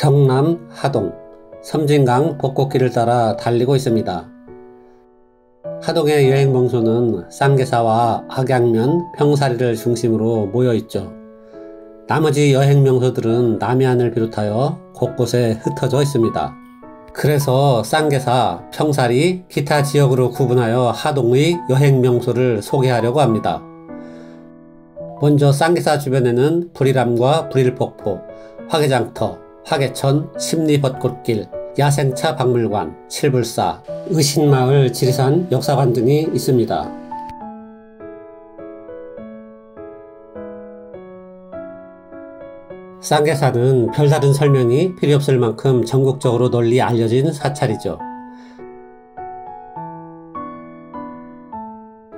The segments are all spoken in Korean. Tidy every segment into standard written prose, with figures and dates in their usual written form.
경남 하동 섬진강 벚꽃길을 따라 달리고 있습니다. 하동의 여행 명소는 쌍계사와 악양면, 평사리를 중심으로 모여있죠. 나머지 여행 명소들은 남해안을 비롯하여 곳곳에 흩어져 있습니다. 그래서 쌍계사, 평사리, 기타 지역으로 구분하여 하동의 여행 명소를 소개하려고 합니다. 먼저 쌍계사 주변에는 불이람과 불일폭포, 화개장터, 화개천, 심리벚꽃길, 야생차 박물관, 칠불사, 의신마을, 지리산 역사관 등이 있습니다. 쌍계사는 별다른 설명이 필요 없을 만큼 전국적으로 널리 알려진 사찰이죠.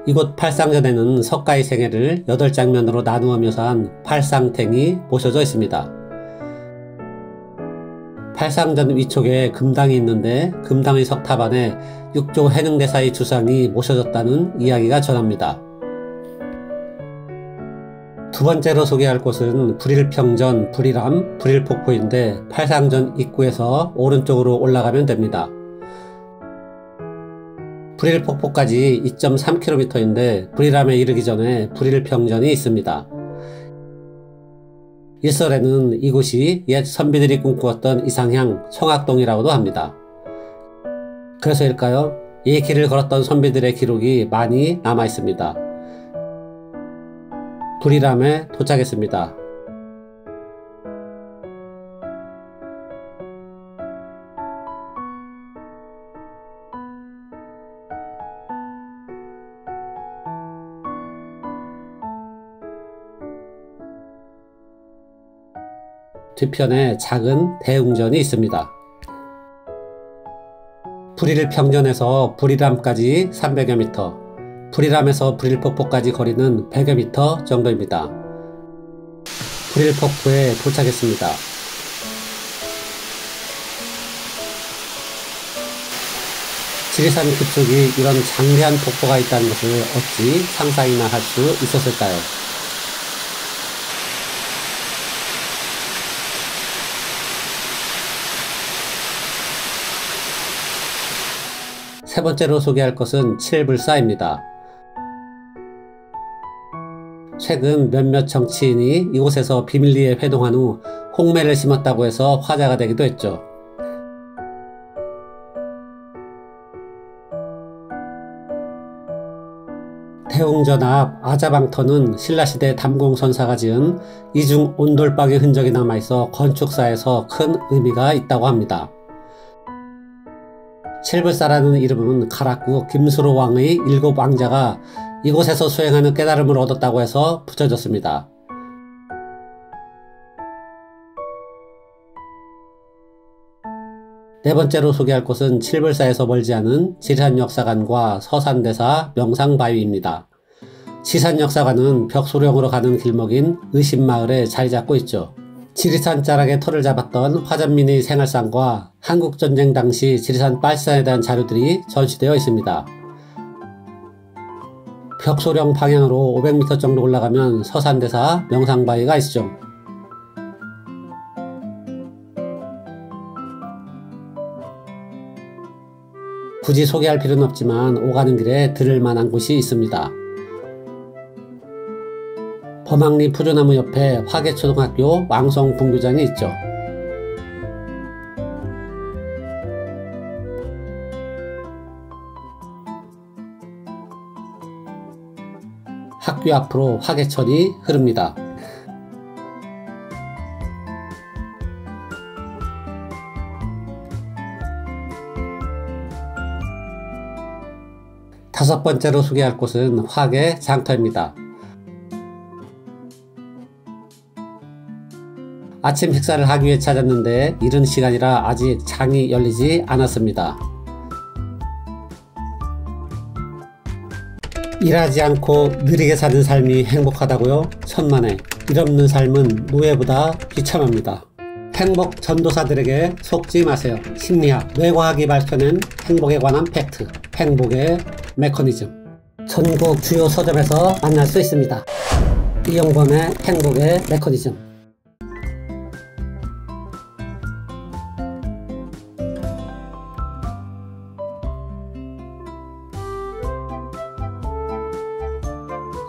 이곳 팔상전에는 석가의 생애를 8장면으로 나누어 묘사한 팔상탱이 모셔져 있습니다. 팔상전 위쪽에 금당이 있는데 금당의 석탑 안에 육조 해능대사의 주상이 모셔졌다는 이야기가 전합니다. 두 번째로 소개할 곳은 불일평전, 불이람, 불일폭포인데 팔상전 입구에서 오른쪽으로 올라가면 됩니다. 불일폭포까지 2.3km인데 불이람에 이르기 전에 불일평전이 있습니다. 일설에는 이곳이 옛 선비들이 꿈꾸었던 이상향 청학동이라고도 합니다. 그래서일까요? 이 길을 걸었던 선비들의 기록이 많이 남아 있습니다. 불이람에 도착했습니다. 뒤편에 작은 대웅전이 있습니다. 불일평전에서 불이람까지 300여 미터, 불이람에서 불일폭포까지 거리는 100여 미터 정도입니다. 불일폭포에 도착했습니다. 지리산 끝쪽이 이런 장대한 폭포가 있다는 것을 어찌 상상이나 할 수 있었을까요? 세 번째로 소개할 것은 칠불사입니다. 최근 몇몇 정치인이 이곳에서 비밀리에 회동한 후 홍매를 심었다고 해서 화제가 되기도 했죠. 대웅전 앞 아자방터는 신라시대 담공선사가 지은 이중 온돌방의 흔적이 남아있어 건축사에서 큰 의미가 있다고 합니다. 칠불사라는 이름은 가락구 김수로 왕의 7왕자가 이곳에서 수행하는 깨달음을 얻었다고 해서 붙여졌습니다. 네 번째로 소개할 곳은 칠불사에서 멀지 않은 지리산역사관과 서산대사 명상바위입니다. 지산역사관은 벽소령으로 가는 길목인 의신마을에 자리 잡고 있죠. 지리산 자락에 터를 잡았던 화전민의 생활상과 한국전쟁 당시 지리산 빨산에 대한 자료들이 전시되어 있습니다. 벽소령 방향으로 500m 정도 올라가면 서산대사 명상바위가 있죠. 굳이 소개할 필요는 없지만 오가는 길에 들을 만한 곳이 있습니다. 범항리 푸르나무 옆에 화개초등학교 왕성분교장이 있죠. 학교 앞으로 화개천이 흐릅니다. 다섯 번째로 소개할 곳은 화개장터입니다. 아침 식사를 하기 위해 찾았는데 이른 시간이라 아직 장이 열리지 않았습니다. 일하지 않고 느리게 사는 삶이 행복하다고요? 천만에. 일 없는 삶은 노예보다 비참합니다. 행복 전도사들에게 속지 마세요. 심리학, 뇌과학이 밝혀낸 행복에 관한 팩트, 행복의 메커니즘. 전국 주요 서점에서 만날 수 있습니다. 이영범의 행복의 메커니즘.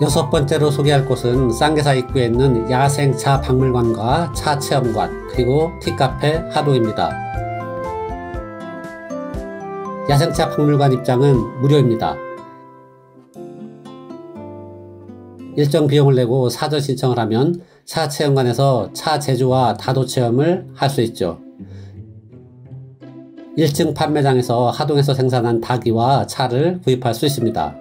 여섯 번째로 소개할 곳은 쌍계사 입구에 있는 야생차 박물관과 차 체험관, 그리고 티카페 하동입니다. 야생차 박물관 입장은 무료입니다. 일정 비용을 내고 사전 신청을 하면 차 체험관에서 차 제조와 다도 체험을 할 수 있죠. 1층 판매장에서 하동에서 생산한 닭이와 차를 구입할 수 있습니다.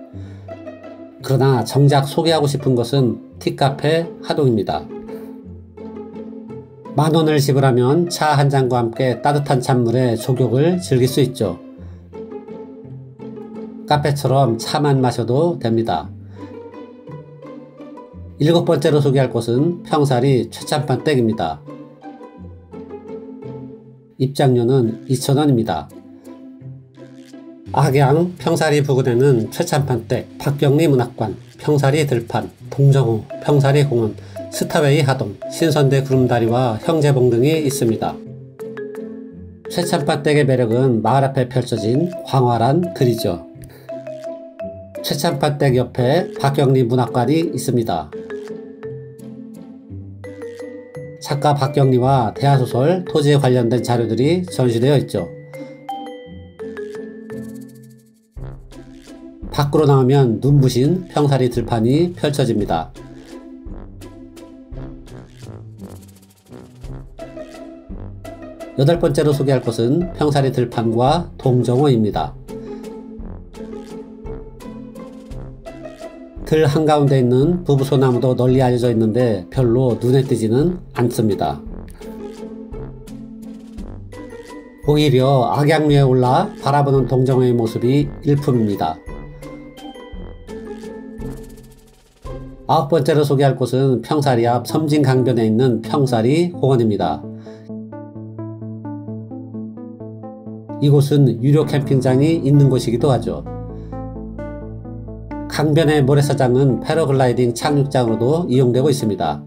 그러나 정작 소개하고 싶은 것은 티카페 하동입니다. 10,000원을 지불하면 차 한 잔과 함께 따뜻한 찬물에 족욕을 즐길 수 있죠. 카페처럼 차만 마셔도 됩니다. 7번째로 소개할 곳은 평사리 최찬판댁입니다. 입장료는 2,000원입니다. 악양 평사리 부근에는 최찬판댁, 박경리 문학관, 평사리 들판, 동정호, 평사리 공원, 스타웨이 하동, 신선대 구름다리와 형제봉 등이 있습니다. 최찬판댁의 매력은 마을 앞에 펼쳐진 광활한 들이죠. 최찬판댁 옆에 박경리 문학관이 있습니다. 작가 박경리와 대하소설, 토지에 관련된 자료들이 전시되어 있죠. 밖으로 나오면 눈부신 평사리 들판이 펼쳐집니다. 여덟 번째로 소개할 곳은 평사리 들판과 동정호입니다. 들 한가운데 있는 부부소나무도 널리 알려져 있는데 별로 눈에 띄지는 않습니다. 오히려 악양루에 올라 바라보는 동정호의 모습이 일품입니다. 9번째로 소개할 곳은 평사리 앞 섬진강변에 있는 평사리 공원입니다. 이곳은 유료 캠핑장이 있는 곳이기도 하죠. 강변의 모래사장은 패러글라이딩 착륙장으로도 이용되고 있습니다.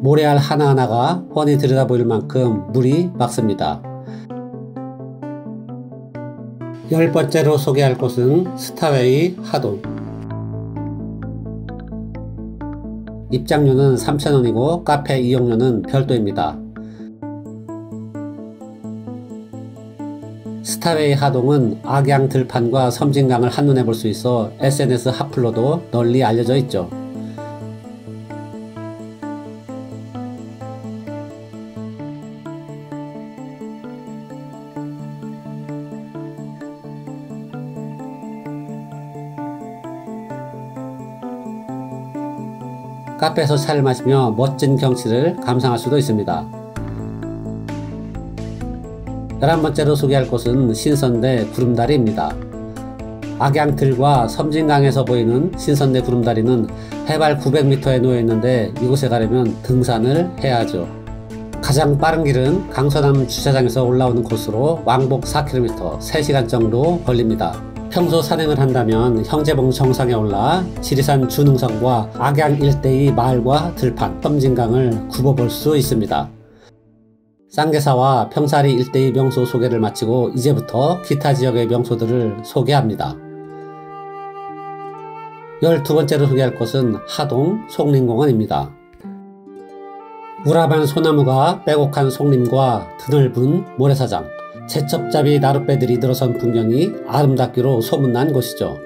모래알 하나하나가 훤히 들여다보일 만큼 물이 맑습니다. 10번째로 소개할 곳은 스타웨이 하동. 입장료는 3,000원이고 카페 이용료는 별도입니다. 스타웨이 하동은 악양 들판과 섬진강을 한눈에 볼 수 있어 SNS 핫플로도 널리 알려져 있죠. 카페에서 차를 마시며 멋진 경치를 감상할 수도 있습니다. 11번째로 소개할 곳은 신선대 구름다리입니다. 악양들과 섬진강에서 보이는 신선대 구름다리는 해발 900m에 놓여 있는데 이곳에 가려면 등산을 해야 하죠. 가장 빠른 길은 강서남 주차장에서 올라오는 코스로 왕복 4km, 3시간 정도 걸립니다. 평소 산행을 한다면 형제봉 정상에 올라 지리산 주능선과 악양 일대의 마을과 들판, 섬진강을 굽어볼 수 있습니다. 쌍계사와 평사리 일대의 명소 소개를 마치고 이제부터 기타 지역의 명소들을 소개합니다. 12번째로 소개할 곳은 하동 송림공원입니다. 우람한 소나무가 빼곡한 송림과 드넓은 모래사장, 제첩잡이 나룻배들이 들어선 풍경이 아름답기로 소문난 곳이죠.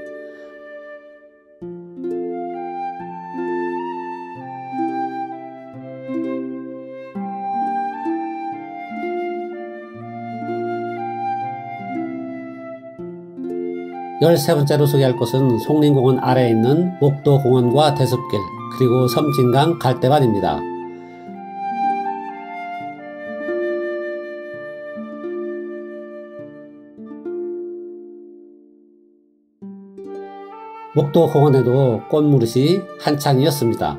열세번째로 소개할 곳은 송림공원 아래에 있는 목도공원과 대숲길, 그리고 섬진강 갈대반입니다. 목도공원에도 꽃무릇이 한창이었습니다.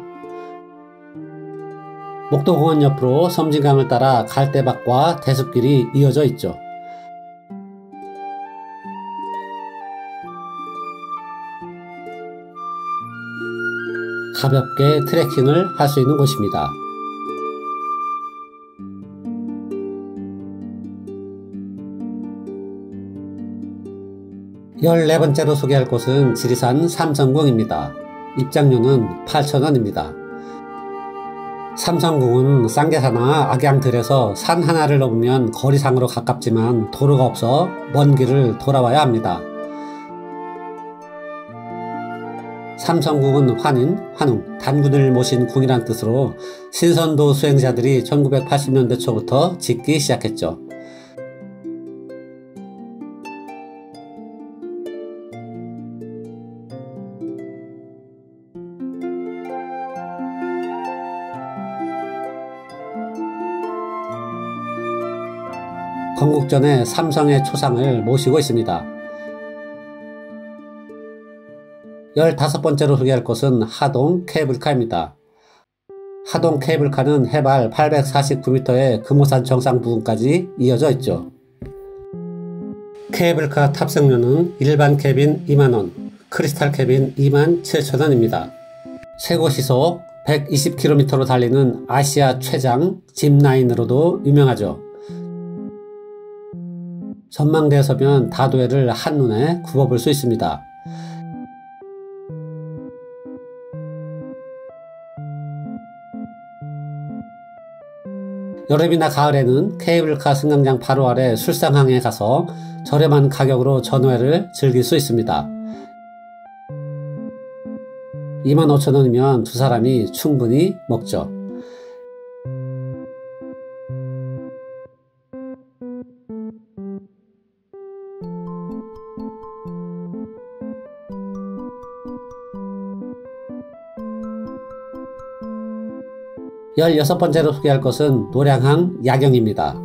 목도공원 옆으로 섬진강을 따라 갈대밭과 대숲길이 이어져 있죠. 가볍게 트레킹을 할 수 있는 곳입니다. 14번째로 소개할 곳은 지리산 삼성궁입니다. 입장료는 8,000원입니다. 삼성궁은 쌍계사나 악양들에서 산 하나를 넘으면 거리상으로 가깝지만 도로가 없어 먼 길을 돌아와야 합니다. 삼성궁은 환인, 환웅, 단군을 모신 궁이란 뜻으로 신선도 수행자들이 1980년대 초부터 짓기 시작했죠. 건국전에 삼성의 초상을 모시고 있습니다. 15번째로 소개할 곳은 하동 케이블카입니다. 하동 케이블카는 해발 849m의 금오산 정상 부근까지 이어져 있죠. 케이블카 탑승료는 일반 캐빈 2만원, 크리스탈 캐빈 27,000원입니다. 최고 시속 120km로 달리는 아시아 최장 짚라인으로도 유명하죠. 전망대에 서면 다도해를 한눈에 굽어볼 수 있습니다. 여름이나 가을에는 케이블카 승강장 바로 아래 술상항에 가서 저렴한 가격으로 전어회를 즐길 수 있습니다. 25,000원이면 두 사람이 충분히 먹죠. 열여섯 번째로 소개할 것은 노량항 야경입니다.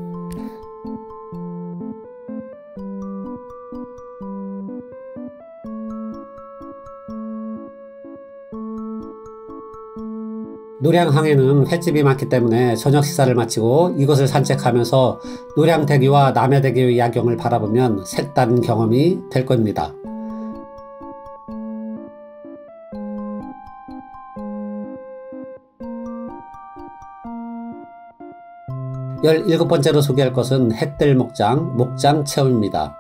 노량항에는 횟집이 많기 때문에 저녁 식사를 마치고 이곳을 산책하면서 노량대교와 남해대교의 야경을 바라보면 색다른 경험이 될 겁니다. 17번째로 소개할 것은 햇들 목장, 목장 체험입니다.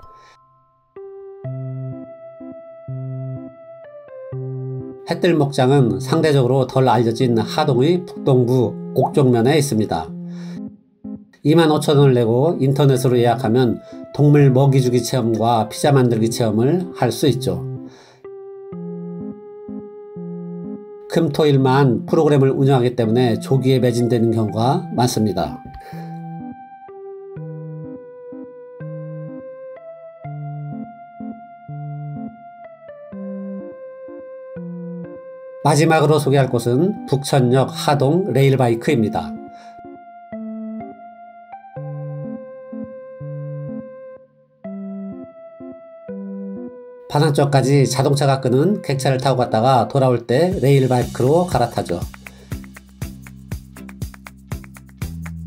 햇들 목장은 상대적으로 덜 알려진 하동의 북동부 옥종면에 있습니다. 25,000원을 내고 인터넷으로 예약하면 동물 먹이 주기 체험과 피자 만들기 체험을 할 수 있죠. 금토일만 프로그램을 운영하기 때문에 조기에 매진되는 경우가 많습니다. 마지막으로 소개할 곳은 북천역 하동 레일바이크입니다. 반환점까지 자동차가 끄는 객차를 타고 갔다가 돌아올 때 레일바이크로 갈아타죠.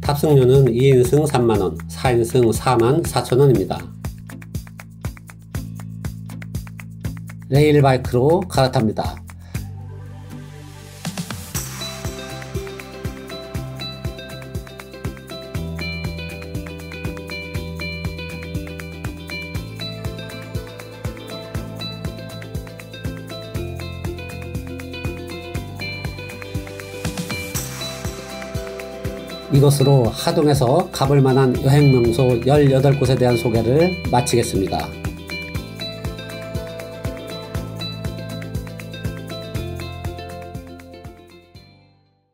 탑승료는 2인승 3만원, 4인승 44,000원입니다. 레일바이크로 갈아탑니다. 이것으로 하동에서 가볼 만한 여행 명소 18곳에 대한 소개를 마치겠습니다.